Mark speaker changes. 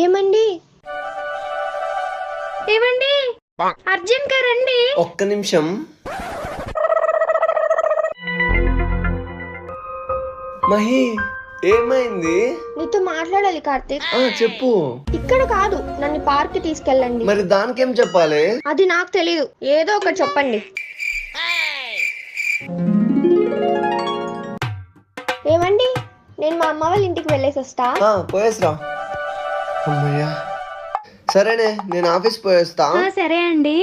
Speaker 1: ఏమండి ఏమండి అర్జెంట్ గా రండి.
Speaker 2: ఒక్క నిమిషం. మహి, ఏమైంది?
Speaker 1: నీతో మాట్లాడాలి కార్తీక్.
Speaker 2: చెప్పు.
Speaker 1: ఇక్కడ కాదు, నన్ను పార్క్ కి తీసుకెళ్ళండి.
Speaker 2: మరి దానికేం చెప్పాలి?
Speaker 1: అది నాకు తెలియదు, ఏదో ఒకటి చెప్పండి. ఏమండి, నేను మా అమ్మ వాళ్ళ ఇంటికి వెళ్ళేసి వస్తా.
Speaker 2: పోయేస్రా. అమ్మయ్యా, సరేనే, నేను ఆఫీస్ పోయేస్తా.
Speaker 1: సరే అండి.